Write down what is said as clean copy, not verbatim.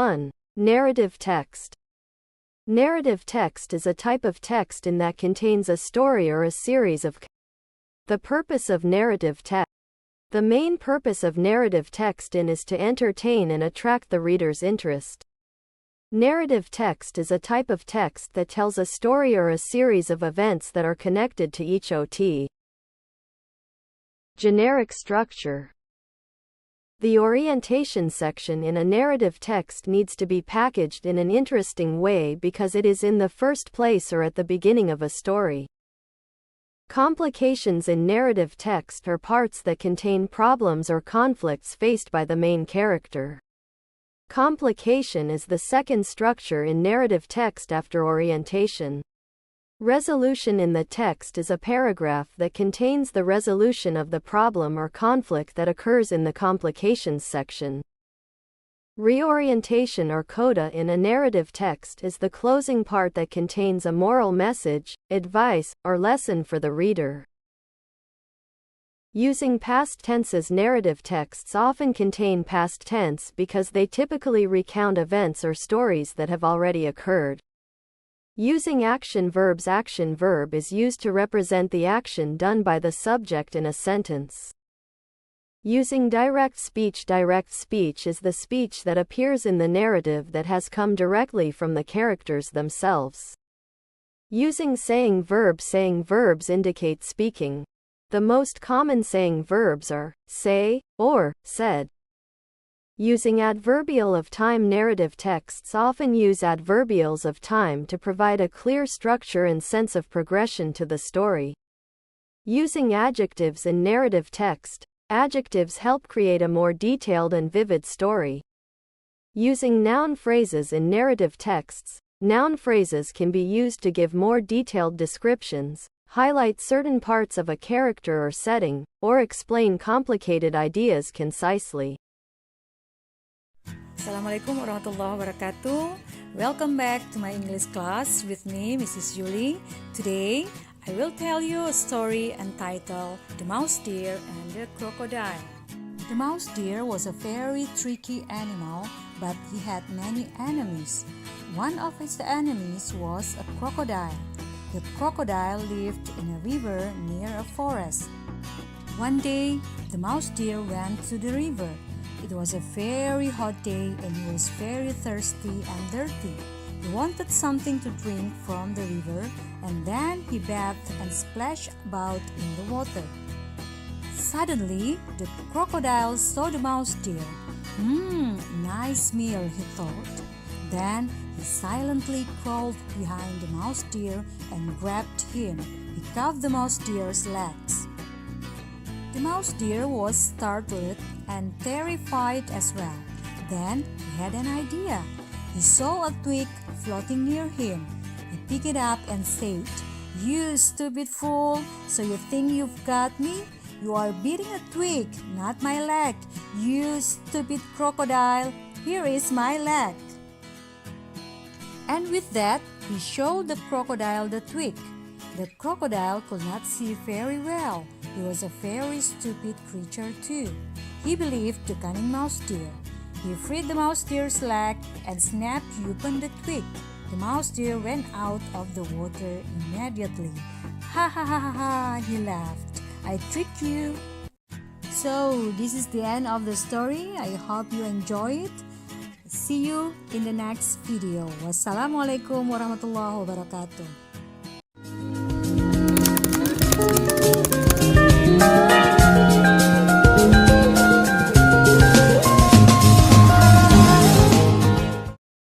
1. Narrative text. Narrative text is a type of text in that contains a story or a series of The purpose of narrative text. The main purpose of narrative text is to entertain and attract the reader's interest. Narrative text is a type of text that tells a story or a series of events that are connected to each OT. Generic structure. The orientation section in a narrative text needs to be packaged in an interesting way because it is in the first place or at the beginning of a story. Complications in narrative text are parts that contain problems or conflicts faced by the main character. Complication is the second structure in narrative text after orientation. Resolution in the text is a paragraph that contains the resolution of the problem or conflict that occurs in the complications section. Reorientation or coda in a narrative text is the closing part that contains a moral message, advice, or lesson for the reader. Using past tenses. Narrative texts often contain past tense because they typically recount events or stories that have already occurred. Using action verbs. Action verb is used to represent the action done by the subject in a sentence. Using direct speech. Direct speech is the speech that appears in the narrative that has come directly from the characters themselves. Using saying verbs. Saying verbs indicate speaking. The most common saying verbs are say or said. Using adverbial of time. Narrative texts often use adverbials of time to provide a clear structure and sense of progression to the story. Using adjectives in narrative text. Adjectives help create a more detailed and vivid story. Using noun phrases in narrative texts. Noun phrases can be used to give more detailed descriptions, highlight certain parts of a character or setting, or explain complicated ideas concisely. Assalamualaikum warahmatullahi wabarakatuh. Welcome back to my English class with me, Mrs. Julie. Today, I will tell you a story entitled The Mouse Deer and the Crocodile. The mouse deer was a very tricky animal, but he had many enemies. One of his enemies was a crocodile. The crocodile lived in a river near a forest. One day, the mouse deer went to the river. It was a very hot day and he was very thirsty and dirty. He wanted something to drink from the river, and then he bathed and splashed about in the water. Suddenly, the crocodile saw the mouse deer. Nice meal, he thought. Then he silently crawled behind the mouse deer and grabbed him. He cuffed the mouse deer's legs. The mouse deer was startled and terrified as well. Then he had an idea. He saw a twig floating near him. He picked it up and said, "You stupid fool, so you think you've got me? You are beating a twig, not my leg. You stupid crocodile, here is my leg." And with that, he showed the crocodile the twig. The crocodile could not see very well. He was a very stupid creature too. He believed the cunning mouse deer. He freed the mouse deer's leg and snapped open the twig. The mouse deer went out of the water immediately. Ha ha ha ha ha, he laughed. I tricked you. So this is the end of the story. I hope you enjoy it. See you in the next video. Wassalamualaikum warahmatullahi wabarakatuh.